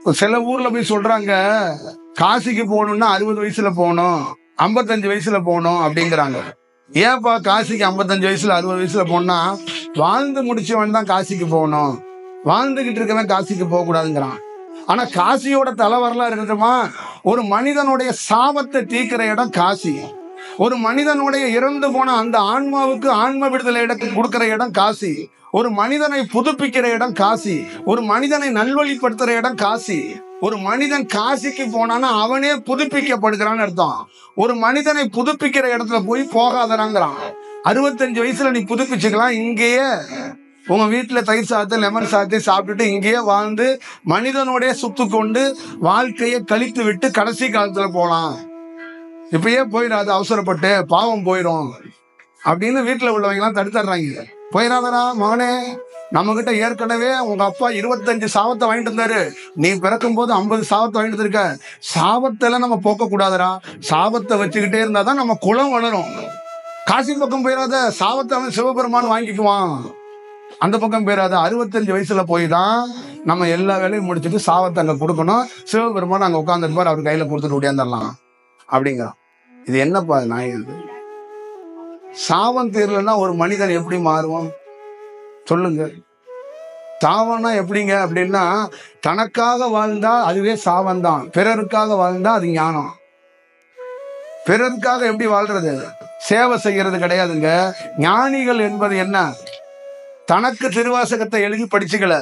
சில ஊர்ல போய் சொல்றாங்க, காசிக்கு போகணும்னா 60 வயசுல போகணும், 55 வயசுல போகணும் அப்படிங்கிறாங்க. ஏன்பா காசிக்கு 55 வயசுல 60 வயசுல போனா, வாழ்ந்து முடிச்சவன் தான் காசிக்கு போகணும், வாழ்ந்துகிட்டு இருக்கவன் காசிக்கு போக கூடாதுங்கிறான். ஆனா காசியோட தலைவரலாம் இருக்கட்டுமா, ஒரு மனிதனுடைய சாபத்தை தீர்க்கிற இடம் காசி. ஒரு மனிதனுடைய இறந்து போன அந்த ஆன்மாவுக்கு ஆன்ம விடுதலை இடத்துக்கு கொடுக்கிற இடம் காசி. ஒரு மனிதனை புதுப்பிக்கிற இடம் காசி. ஒரு மனிதனை நல்வழிப்படுத்துற இடம் காசி. ஒரு மனிதன் காசிக்கு போனானா அவனே புதுப்பிக்கப்படுகிறான்னு அர்த்தம். ஒரு மனிதனை புதுப்பிக்கிற இடத்துல போய் போகாதறாங்கிறான். 65 வயசுல நீ புதுப்பிச்சுக்கலாம், இங்கேயே உங்க வீட்டுல தயிர் சாதத்தை லெமன் சாதத்தை சாப்பிட்டுட்டு இங்கேயே வாழ்ந்து மனிதனோடைய சுத்து கொண்டு வாழ்க்கையை கழித்து விட்டு கடைசி காலத்துல போலாம். இப்பயே போயிடாது, அவசரப்பட்டு பாவம் போயிடும் அப்படின்னு வீட்டுல உள்ளவங்க எல்லாம் தடுத்துறாங்க. போயிடாதரா மகனே, நம்ம கிட்ட ஏற்கனவே உங்க அப்பா 25 சாபத்தை வாங்கிட்டு இருந்தாரு, நீ பிறக்கும் போது 50 சாபத்தை வாங்கிட்டு இருக்க. சாபத்தை எல்லாம் நம்ம போக்க கூடாதரா, சாபத்தை வச்சுக்கிட்டே இருந்தாதான் நம்ம குலம் வளரும். காசி பக்கம் போயிடாத, சாபத்தை அவன் சிவபெருமான் வாங்கிக்குவான். அந்த பக்கம் போயிடாத, 65 வயசுல போய் தான் நம்ம எல்லா வேலையும் முடிச்சுட்டு சாபத்தை அங்க கொடுக்கணும். சிவபெருமான் அங்க உட்காந்துருப்பார், அவர் கையில கொடுத்துட்டு ஓடியாந்துடலாம் அப்படிங்கிறான். இது என்னப்பா நாய்? சாபம் தீரலன்னா ஒரு மனிதன் எப்படி மாறுவான் சொல்லுங்க? சாவம்னா எப்படிங்க அப்படின்னா, தனக்காக வாழ்ந்தா அதுவே சாபம் தான், பிறருக்காக வாழ்ந்தா அது ஞானம். பிறருக்காக எப்படி வாழ்றது? சேவை செய்யறது கிடையாதுங்க. ஞானிகள் என்பது என்ன? தனக்கு திருவாசகத்தை எழுதி படிச்சுக்கல,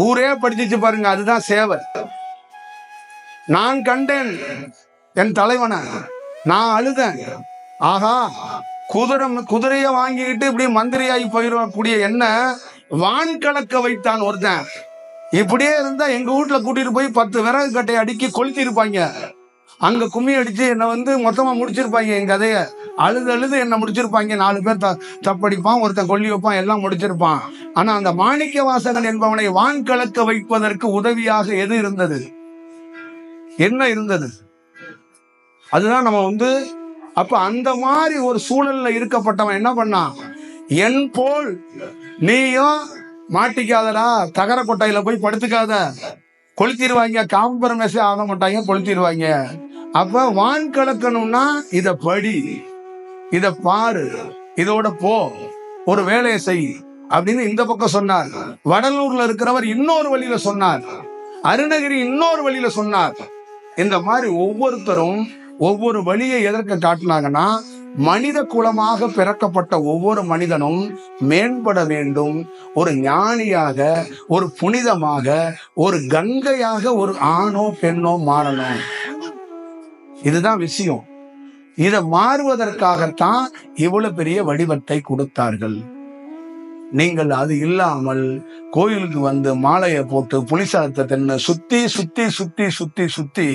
ஊரே படிச்சுச்சு பாருங்க, அதுதான் சேவை. நான் கண்டேன் என் தலைவனை, நான் அழுதேன், ஆகா குதிரைய வாங்கிக்கிட்டு இப்படி மந்திரியாகி போயிடக்கூடிய என்ன வான் கலக்க வைத்தான் ஒருத்தன். இப்படியே இருந்தா எங்க வீட்டுல கூட்டிட்டு போய் 10 விறகு கட்டையை அடுக்கி கொளுத்தி இருப்பாங்க. அங்க கும்மி அடிச்சு என்னை மொத்தமா முடிச்சிருப்பாங்க. என் கதைய அழுது என்ன முடிச்சிருப்பாங்க. 4 பேர் தப்படிப்பான், ஒருத்தன் கொல்லி வைப்பான், எல்லாம் முடிச்சிருப்பான். ஆனா அந்த மாணிக்க வாசகன் என்பவனை வான் கலக்க வைப்பதற்கு உதவியாக எது இருந்தது? என்ன இருந்தது? அதுதான் நம்ம அப்ப அந்த மாதிரி ஒரு சூழல்ல இருக்கப்பட்டவன் என்ன பண்ணான்? என் போல் நீயும் மாட்டிக்காதடா, தகர கொட்டையில போய் படுத்துக்காத, கொளுத்திடுவாங்க, காம்பரமேசே ஆக மாட்டாங்க, கொளுத்திடுவாங்க. அப்ப வான் கலக்கணும்னா இத படி, இத பாரு, இதோட போ, ஒரு வேலையை செய் அப்படின்னு இந்த பக்கம் சொன்னார். வடலூர்ல இருக்கிறவர் இன்னொரு வழியில சொன்னார், அருணகிரி இன்னொரு வழியில சொன்னார். இந்த மாதிரி ஒவ்வொருத்தரும் ஒவ்வொரு வழியை எதற்கு காட்டினாங்கன்னா, மனித குலமாக பிறக்கப்பட்ட ஒவ்வொரு மனிதனும் மேம்பட வேண்டும், ஒரு ஞானியாக, ஒரு புனிதமாக, ஒரு கங்கையாக ஒரு ஆணோ பெண்ணோ மாறணும். இதுதான் விஷயம். இதை மாறுவதற்காகத்தான் இவ்வளவு பெரிய வடிவத்தை கொடுத்தார்கள். நீங்கள் அது இல்லாமல் கோயிலுக்கு வந்து மாலையை போட்டு புனிசாதத்தை தென்ன சுத்தி சுத்தி சுத்தி சுத்தி சுத்தி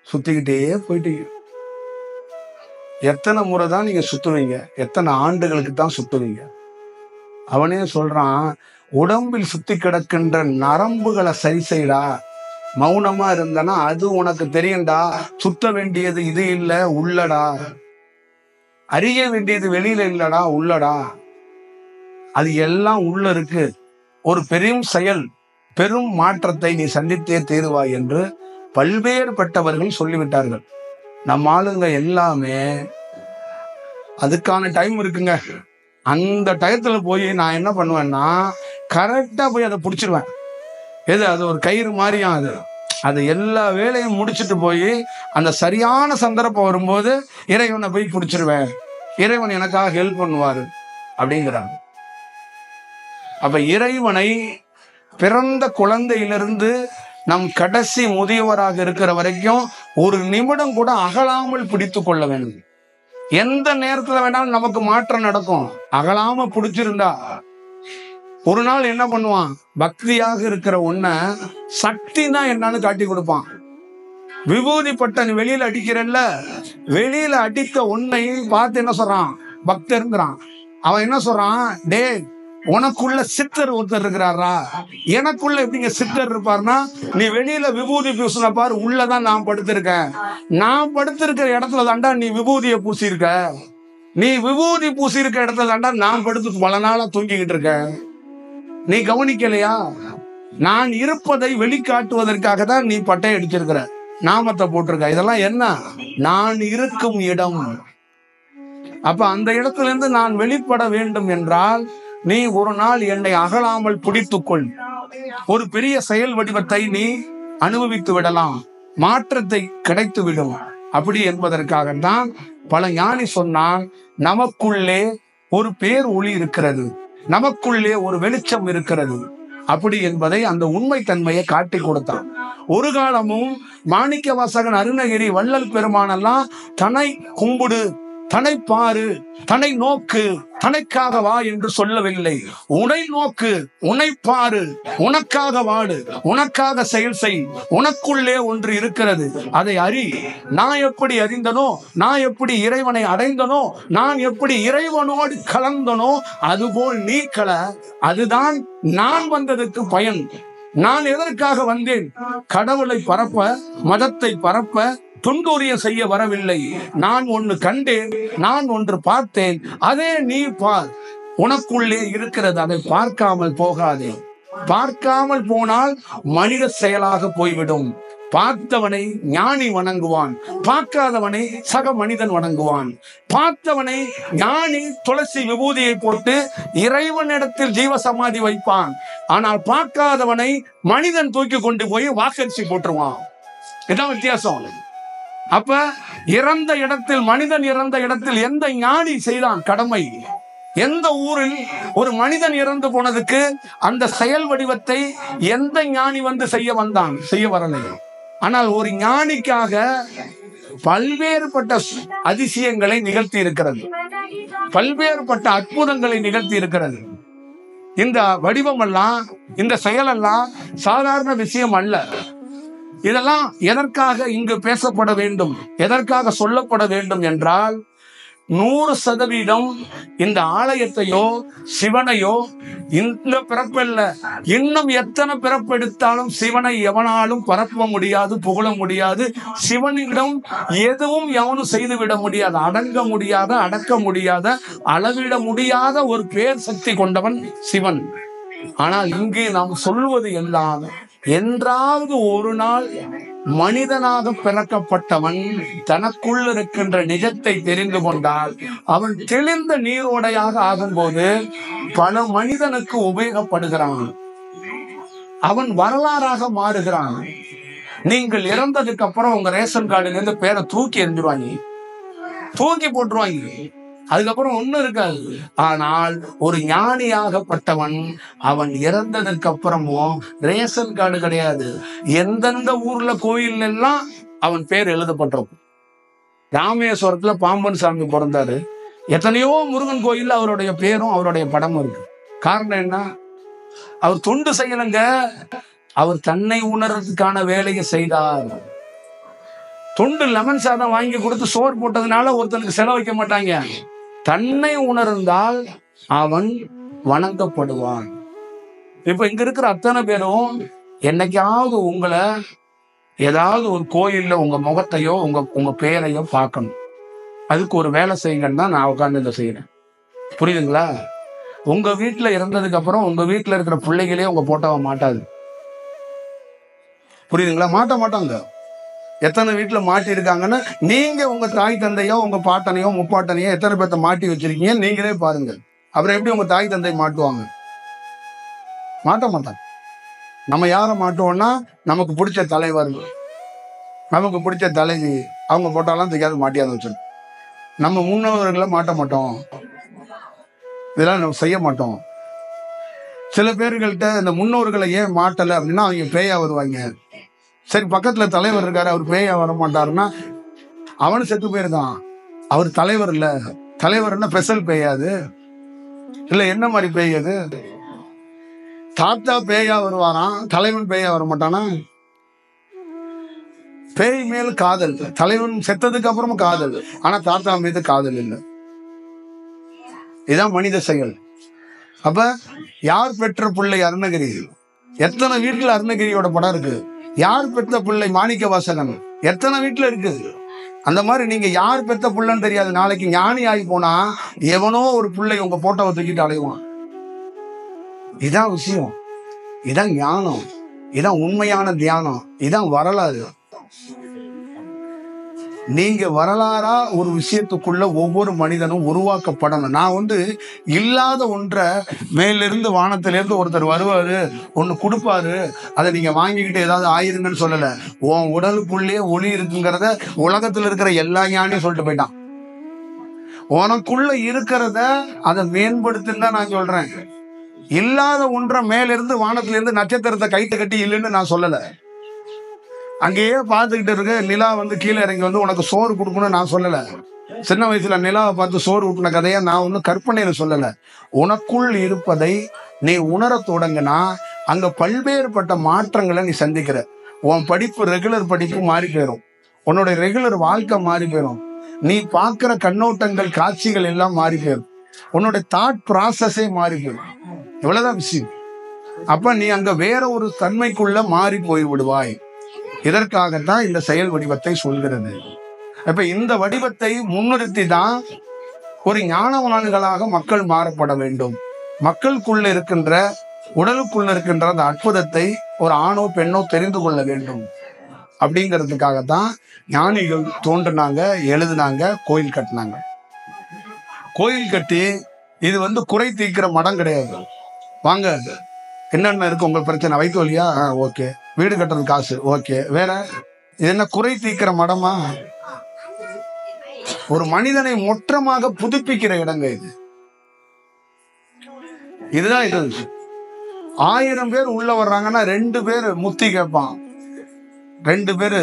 சுத்திக்கிட்டே போயிட்டீங்க. எத்தனை முறை தான் நீங்க சுத்துவீங்க? எத்தனை ஆண்டுகளுக்கு தான் சுத்துவீங்க? அவனே சொல்றான், உடம்பில் சுத்தி கிடக்கின்ற நரம்புகளை சரி செய்டா, மௌனமா இருந்தனா அது உனக்கு தெரியும்டா. சுத்த வேண்டியது இது இல்ல, உள்ளடா. அறிய வேண்டியது வெளியில இல்லடா, உள்ளடா. அது எல்லாம் உள்ள இருக்கு. ஒரு பெரும் செயல், பெரும் மாற்றத்தை நீ சந்தித்தே தீருவாய் என்று பல்வேறுபட்டவர்கள் சொல்லிவிட்டார்கள். நம்ம ஆளுங்க எல்லாமே அதுக்கான டைம் இருக்குங்க. அந்த டயத்துல போய் நான் என்ன பண்ணுவேன்னா, கரெக்டா போய் அதை பிடிச்சிருவேன். அது ஒரு கயிறு மாதிரியும் அது எல்லா வேலையும் முடிச்சுட்டு போய் அந்த சரியான சந்தர்ப்பம் வரும்போது இறைவனை போய் பிடிச்சிருவேன், இறைவன் எனக்காக ஹெல்ப் பண்ணுவாரு அப்படிங்கிறாங்க. அப்ப இறைவனை பிறந்த குழந்தையிலிருந்து நம் கடைசி முதியவராக இருக்கிற வரைக்கும் ஒரு நிமிடம் கூட அகலாமல் பிடித்து கொள்ள வேண்டும். எந்த நேரத்துல வேணாலும் நமக்கு மாற்றம் நடக்கும். அகலாம பிடிச்சிருந்தா ஒரு நாள் என்ன பண்ணுவான்? பக்தியாக இருக்கிற உன்னை சக்தினா என்னன்னு காட்டி கொடுப்பான். விபூதி பட்டன் வெளியில அடிக்கிறல்ல, வெளியில அடித்த உன்னை பார்த்து என்ன சொல்றான்? பக்தருங்கிறான். அவன் என்ன சொல்றான்? டே, உனக்குள்ள சித்தர் ஒருத்தர் இருக்கிறாரா, எனக்குள்ள எப்படிங்க சித்தர் இருப்பாருன்னா, நீ வெளியில விபூதி பூசின பாரு, உள்ளதான் நான் படுத்திருக்கேன். நான் படுத்திருக்கிற இடத்துல தாண்டா நீ விபூதியை பூசியிருக்க. நீ விபூதி பூசியிருக்க இடத்துல தாண்டா நான் படுத்து பல நாளா தூங்கிக்கிட்டு இருக்கேன். நீ கவனிக்கலையா? நான் இருப்பதை வெளிக்காட்டுவதற்காக தான் நீ பட்டை அடிச்சிருக்கிற, நாமத்தை போட்டிருக்க. இதெல்லாம் என்ன? நான் இருக்கும் இடம். அப்ப அந்த இடத்துல இருந்து நான் வெளிப்பட வேண்டும் என்றால் நீ ஒரு நாள் என்னை அகலாமல் பிடித்துக்கொள். ஒரு பெரிய செயல் வடிவத்தை நீ அனுபவித்து விடலாம், மாற்றத்தை கிடைத்து விடும். அப்படி என்பதற்காகத்தான் பல ஞானி சொன்னால் நமக்குள்ளே ஒரு பேர் ஒளி இருக்கிறது, நமக்குள்ளே ஒரு வெளிச்சம் இருக்கிறது. அப்படி என்பதை அந்த உண்மை தன்மையை காட்டி கொடுத்தான். ஒரு காலமும் மாணிக்க வாசகன், அருணகிரி, வள்ளல் பெருமானெல்லாம் தன்னை கும்பிடு, தன்னை பாரு, தன்னை நோக்கு, தனக்காக வா என்று சொல்லவில்லை. உன்னை நோக்கு, உன்னை பாரு, உனக்காக வாடு, உனக்காக செயல் செய். உனக்குள்ளே ஒன்று இருக்கிறது, அதை அறி. நான் எப்படி அறிந்தனோ, நான் எப்படி இறைவனை அடைந்தனோ, நான் எப்படி இறைவனோடு கலந்தனோ, அதுபோல் நீ கல. அதுதான் நான் வந்ததற்கு பயன். நான் எதற்காக வந்தேன்? கடவுளை பரப்ப, மதத்தை பரப்ப, துண்டூரியம் செய்ய வரவில்லை. நான் ஒன்று கண்டேன், நான் ஒன்று பார்த்தேன், அதே நீ பார். உனக்குள்ளே இருக்கிறது, அதை பார்க்காமல் போகாதே. பார்க்காமல் போனால் மனித செயலாக போய்விடும். பார்த்தவனை ஞானி வணங்குவான், பார்க்காதவனை சக மனிதன் வணங்குவான். பார்த்தவனை ஞானி துளசி விபூதியை போட்டு இறைவனிடத்தில் ஜீவ சமாதி வைப்பான். ஆனால் பார்க்காதவனை மனிதன் தூக்கி கொண்டு போய் வாக்கரிசி போட்டுருவான். இதான் வித்தியாசம். அப்ப இறந்த இடத்தில், மனிதன் இறந்த இடத்தில் எந்த ஞானி செய்தான் கடமை? எந்த ஊரில் ஒரு மனிதன் இறந்து போனதுக்கு அந்த செயல் வடிவத்தை எந்த ஞானி வந்து செய்ய வந்தான்? செய்ய வரலை. ஆனால் ஒரு ஞானிக்காக பல்வேறுபட்ட அதிசயங்களை நிகழ்த்தி இருக்கிறது, பல்வேறுபட்ட அற்புதங்களை நிகழ்த்தி இருக்கிறது. இந்த வடிவம் எல்லாம், இந்த செயலெல்லாம் சாதாரண விஷயம் அல்ல. இதெல்லாம் எதற்காக இங்கு பேசப்பட வேண்டும், எதற்காக சொல்லப்பட வேண்டும் என்றால், 100% இந்த ஆலயத்தையோ சிவனையோ இந்த பிறப்பில்ல, இன்னும் எத்தனை பிறப்பெடுத்தாலும் சிவனை எவனாலும் பரப்ப முடியாது, புகழ முடியாது. சிவனிடம் எதுவும் எவனும் செய்துவிட முடியாது, அடங்க முடியாத, அடக்க முடியாத, அளவிட முடியாத ஒரு பேர் சக்தி கொண்டவன் சிவன். ஆனால் இங்கே நாம் சொல்வது எல்லாம், என்றாவது ஒரு நாள் மனிதனாக பிறக்கப்பட்டவன் தனக்குள் இருக்கின்ற நிஜத்தை தெரிந்து கொண்டால் அவன் தெளிந்த நீரோடையாக ஆகும்போது பல மனிதனுக்கு உபயோகப்படுகிறான், அவன் வரலாறாக மாறுகிறான். நீங்கள் இறந்ததுக்கு அப்புறம் உங்க ரேஷன் கார்டுல இருந்து பேரை தூக்கி எறிஞ்சிருவாங்க, தூக்கி போட்டுருவாங்க. அதுக்கப்புறம் ஒண்ணும் இருக்காது. ஆனால் ஒரு ஞானியாகப்பட்டவன் அவன் இறந்ததுக்கு அப்புறமும் ரேஷன் கார்டு கிடையாது. எந்தெந்த ஊர்ல கோயில் எல்லாம் அவன் பேர் எழுதப்பட்டிருக்கும். ராமேஸ்வரத்துல பாம்பன் சாமி பிறந்தாரு, எத்தனையோ முருகன் கோயில்ல அவருடைய பேரும் அவருடைய படமும் இருக்கு. காரணம் என்ன? அவர் தொண்டு செய்யலங்க, அவர் தன்னை உணர்றதுக்கான வேலையை செய்தார். தொண்டு லெமன் சாதம் வாங்கி கொடுத்து சோறு போட்டதுனால ஒருத்தனுக்கு செலவழிக்க மாட்டாங்க. தன்னை உணர்ந்தால் அவன் வணங்கப்படுவான். இப்ப இங்க இருக்கிற அத்தனை பேரும் என்னைக்காவது உங்களை ஏதாவது ஒரு கோயில்ல உங்க முகத்தையோ உங்க பேரையோ பார்க்கணும். அதுக்கு ஒரு வேலை செய்யுங்கன்னு தான் நான் உட்கார்ந்து இதை செய்யறேன். புரியுதுங்களா? உங்க வீட்டுல இறந்ததுக்கு அப்புறம் உங்க வீட்டுல இருக்கிற பிள்ளைகளே உங்க போட்டோவை மாட்டாது. புரியுதுங்களா? மாட்டாங்க. எத்தனை வீட்டுல மாட்டி இருக்காங்கன்னு நீங்க உங்க தாய் தந்தையோ உங்க பாட்டனையோ முப்பாட்டனையோ எத்தனை பேர்த்த மாட்டி வச்சிருக்கீங்க நீங்களே பாருங்க. அப்புறம் எப்படி உங்க தாய் தந்தை மாட்டுவாங்க? மாட்டாங்க. நம்ம யாரை மாட்டுவோம்னா நமக்கு பிடிச்ச தலைவர், நமக்கு பிடிச்ச தலைவி, அவங்க போட்டாலாம் தெரியாது மாட்டியாத வச்சிருக்கோம். நம்ம முன்னோர்களை மாட்ட மாட்டோம், இதெல்லாம் நம்ம செய்ய மாட்டோம். சில பேர்கள்ட்ட இந்த முன்னோர்களை ஏன் மாட்டலை அப்படின்னா அவங்க பேயா வருவாங்க. சரி, பக்கத்துல தலைவர் இருக்காரு, அவர் பேயா வர மாட்டாருன்னா அவனு செத்து போயிருக்கான். அவர் தலைவர் இல்ல, தலைவர்னா ஸ்பெஷல் பேயாது இல்ல. என்ன மாதிரி பேயாது? தாத்தா பேயா வருவாராம், தலைவன் பேயா வர மாட்டானா? பேய் மேல் காதல், தலைவன் செத்ததுக்கு அப்புறமா காதல், ஆனா தாத்தா மீது காதல் இல்லை. இதுதான் மனித செயல். அப்ப யார் பெற்ற பிள்ளை அருணகிரி? எத்தனை வீட்டுல அருணகிரியோட படம் இருக்கு. யார் பெற்ற பிள்ளை மாணிக்க வாசகன்? எத்தனை வீட்டுல இருக்கு. அந்த மாதிரி நீங்க யார் பெற்ற பிள்ளைன்னு தெரியாது. நாளைக்கு ஞானி ஆகி போனா எவனோ ஒரு பிள்ளை உங்க போட்டோவை தூக்கிட்டு அலைவான். இதான் விஷயம், இதான் ஞானம். இதான் உண்மையான தியானம், இதான் வரலாறு. நீங்க வரலாறா ஒரு விஷயத்துக்குள்ள ஒவ்வொரு மனிதனும் உருவாக்கப்படணும். நான் இல்லாத ஒன்றை மேலிருந்து வானத்திலிருந்து ஒருத்தர் வருவாரு, ஒண்ணு கொடுப்பாரு, அதை நீங்க வாங்கிக்கிட்டு ஏதாவது ஆயிருங்கன்னு சொல்லல. உன் உடலுக்குள்ளே ஒளி இருக்குங்கிறத உலகத்துல இருக்கிற எல்லா ஞானியும் சொல்லிட்டு போயிட்டான். உனக்குள்ள இருக்கிறத அதை மேம்படுத்துன்னு தான் நான் சொல்றேன். இல்லாத ஒன்றை மேலிருந்து வானத்திலிருந்து நட்சத்திரத்தை கைட்டு கட்டி இல்லைன்னு நான் சொல்லல. அங்கேயே பார்த்துக்கிட்டு இருக்க நிலா கீழே இறங்கி உனக்கு சோறு கொடுக்கணும்னு நான் சொல்லல. சின்ன வயசுல நிலாவை பார்த்து சோறு ஊட்டின கதையை நான் ஒன்றும் கற்பனையில சொல்லல. உனக்குள் இருப்பதை நீ உணர தொடங்கினா அங்க பல்வேறுபட்ட மாற்றங்களை நீ சந்திக்கிற. உன் படிப்பு ரெகுலர் படிப்பு மாறி போயிடும், உன்னுடைய ரெகுலர் வாழ்க்கை மாறி போயிடும், நீ பார்க்கிற கண்ணோட்டங்கள் காட்சிகள் எல்லாம் மாறி போயிடும், உன்னுடைய தாட் ப்ராசஸே மாறி போயிடும். இவ்வளவுதான் விஷயம். அப்ப நீ அங்க வேற ஒரு தன்மைக்குள்ள மாறி போய் விடுவாய். இதற்காகத்தான் இந்த செயல் வடிவத்தை சொல்கிறது. இப்ப இந்த வடிவத்தை முன்னிறுத்தி தான் ஒரு ஞானவான்களாக மக்கள் மாறப்பட வேண்டும். மக்களுக்குள்ள இருக்கின்ற உடலுக்குள்ள இருக்கின்ற அந்த அற்புதத்தை ஒரு ஆணோ பெண்ணோ தெரிந்து கொள்ள வேண்டும். அப்படிங்கிறதுக்காகத்தான் ஞானிகள் தோன்றினாங்க, எழுதினாங்க, கோயில் கட்டினாங்க. கோயில் கட்டி இது குறை தீர்க்கிற மடம் கிடையாது. வாங்க, என்னென்ன இருக்கு உங்க பிரச்சனை? வைக்க வழியா? ஓகே. வீடு கட்டுறது காசு? ஓகே. வேற இது என்ன குறை தீர்க்கிற மடமா? ஒரு மனிதனை மொற்றமாக புதுப்பிக்கிற இடங்க இது. இதுதான் இது. 1000 பேர் உள்ள வர்றாங்கன்னா 2 பேர் முத்தி கேட்பான், 2 பேரு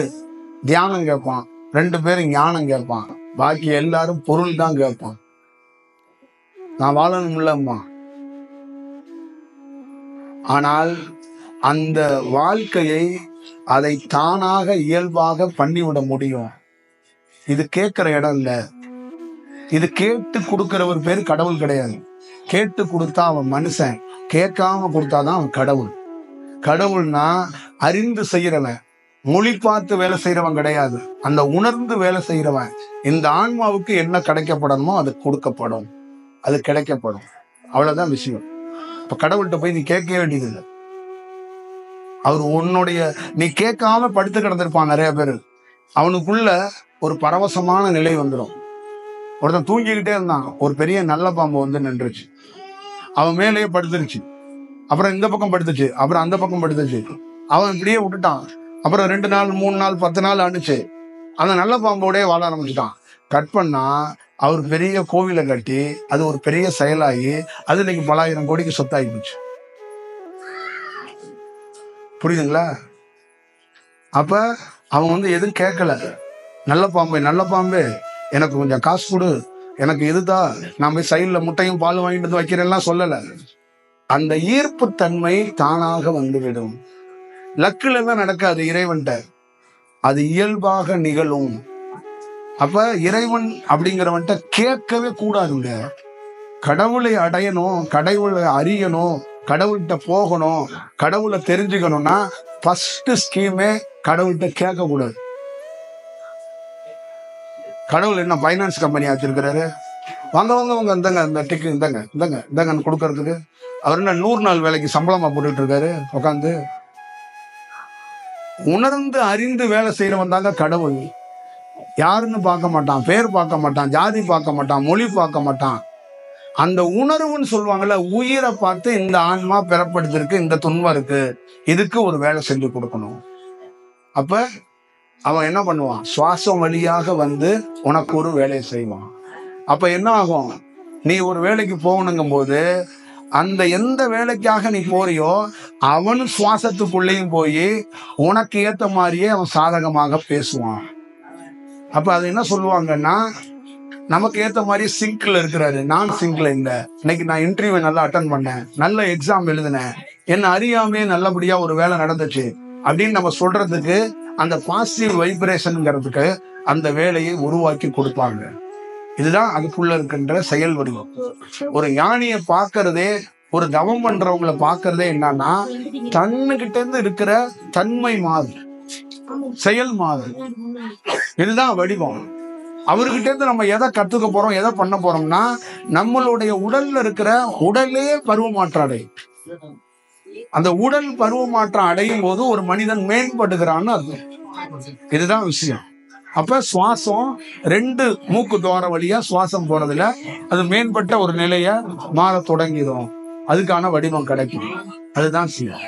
தியானம் கேட்பான், 2 பேரு ஞானம் கேட்பான், பாக்கி எல்லாரும் பொருள் தான் கேட்பான். நான் வாழணும் இல்லம்மா. ஆனால் அந்த வாழ்க்கையை அதை தானாக இயல்பாக பண்ணிவிட முடியும். இது கேட்கிற இடம் இல்ல. இது கேட்டு கொடுக்கிறவர் பேர் கடவுள் கிடையாது. கேட்டு கொடுத்தா அவன் மனுஷன், கேட்காம கொடுத்தாதான் அவன் கடவுள். கடவுள்னா அறிந்து செய்யறவன், மொழி பார்த்து வேலை செய்யறவன் கிடையாது, அந்த உணர்ந்து வேலை செய்யறவன். இந்த ஆன்மாவுக்கு என்ன கிடைக்கப்படணுமோ அது கொடுக்கப்படும், அது கிடைக்கப்படும். அவ்வளவுதான் விஷயம். இப்ப கடவுள்கிட்ட போய் நீ கேட்க வேண்டியது இல்லை. அவர் உன்னுடைய நீ கேட்காம படுத்து கிடந்திருப்பான் நிறைய பேர். அவனுக்குள்ள ஒரு பரவசமான நிலை வந்துடும். ஒருத்தன் தூங்கிக்கிட்டே இருந்தான், ஒரு பெரிய நல்ல பாம்பு நின்றுச்சு, அவன் மேலேயே படுத்துருச்சு. அப்புறம் இந்த பக்கம் படுத்துச்சு, அப்புறம் அந்த பக்கம் படுத்துச்சு. அவன் இப்படியே விட்டுட்டான். அப்புறம் 2 நாள் 3 நாள் 10 நாள் ஆணுச்சு. அந்த நல்ல பாம்போடய வாழ ஆரம்பிச்சுட்டான். கட் பண்ணா அவர் பெரிய கோவிலை கட்டி அது ஒரு பெரிய செயலாகி அது இன்னைக்கு பல ஆயிரம் கோடிக்கு சொத்தாகி போச்சு. புரியுதுங்களா? அப்ப அவன் எதுவும் கேட்கல. நல்ல பாம்பு எனக்கு கொஞ்சம் காசு கொடு, எனக்கு இதுதான், நான் போய் சைட்ல முட்டையும் பால் வாங்கிட்டு வந்து வைக்கிறேன்லாம் சொல்லல. அந்த ஈர்ப்பு தன்மை தானாக வந்துவிடும். லக்குல தான் நடக்காது இறைவன்ட்ட, அது இயல்பாக நிகழும். அப்ப இறைவன் அப்படிங்கிறவன்ட்ட கேட்கவே கூடாதுங்க. கடவுளை அடையணும், கடவுளை அறியணும், கடவுள்கிட்ட போகணும், கடவுளை தெரிஞ்சுக்கணும்னா ஃபர்ஸ்ட் ஸ்கீமே கடவுள்கிட்ட கேட்க கூடாது. கடவுள் என்ன பைனான்ஸ் கம்பெனி வச்சிருக்கிறாரு? வாங்க வாங்க வாங்க, இந்தங்க இந்த டிக்கு, இந்தங்க இந்தங்க இந்தங்கன்னு கொடுக்கறதுக்கு அவர் என்ன 100 நாள் வேலைக்கு சம்பளமா போட்டுட்டு இருக்காரு உட்காந்து? உணர்ந்து அறிந்து வேலை செய்யறவன் தாங்க கடவுள். யாருன்னு பார்க்க மாட்டான், பேர் பார்க்க மாட்டான், ஜாதி பார்க்க மாட்டான், மொழி பார்க்க மாட்டான். அந்த உணர்வுன்னு சொல்லுவாங்கல்ல, உயிரை பார்த்து இந்த ஆன்மா பெறப்படுத்திருக்கு, இந்த துன்பம் இருக்கு, இதுக்கு ஒரு வேலை செஞ்சு கொடுக்கணும். அப்ப அவன் என்ன பண்ணுவான்? சுவாசம் வழியாக உனக்கு ஒரு வேலையை செய்வான். அப்ப என்ன ஆகும்? நீ ஒரு வேலைக்கு போகணுங்கும் போது அந்த எந்த வேலைக்காக நீ போறியோ அவனு சுவாசத்துக்குள்ளேயும் போய் உனக்கு ஏத்த மாதிரியே அவன் சாதகமாக பேசுவான். அப்ப அது என்ன சொல்லுவாங்கன்னா, நமக்கு ஏத்த மாதிரி சிங்க்ல இருக்கிறாரு, நான் சிங்க்ல இல்லை. இன்னைக்கு நான் இன்டர்வியூ நல்லா அட்டன் பண்ணேன், நல்ல எக்ஸாம் எழுதினேன், என்ன அறியாமே நல்லபடியா ஒரு வேலை நடந்துச்சு அப்படின்னு நம்ம சொல்றதுக்கு அந்த பாசிட்டிவ் வைப்ரேஷன்ங்கிறதுக்கு அந்த வேலையை உருவாக்கி கொடுப்பாங்க. இதுதான் அதுக்குள்ள இருக்கின்ற செயல் வடிவம். ஒரு ஞானியை பார்க்கறதே, ஒரு தவம் பண்றவங்களை பார்க்கறதே என்னன்னா, தன்னுகிட்ட இருந்து இருக்கிற தன்மை மாறு, செயல் மாறு. இதுதான் வடிவம். அவர்கிட்ட இருந்து நம்ம எதை கத்துக்க போறோம், எதை பண்ண போறோம்னா, நம்மளுடைய உடல்ல இருக்கிற உடலே பருவ மாற்றம் அடையும். அந்த உடல் பருவ மாற்றம் அடையும் போது ஒரு மனிதன் மேம்படுகிறான்னு அர்த்தம். இதுதான் விஷயம். அப்ப சுவாசம் 2 மூக்கு துவார வழியா சுவாசம் போறதுல அது மேம்பட்ட ஒரு நிலைய மாற தொடங்கிடும். அதுக்கான வடிவம் கிடைக்கும். அதுதான் விஷயம்.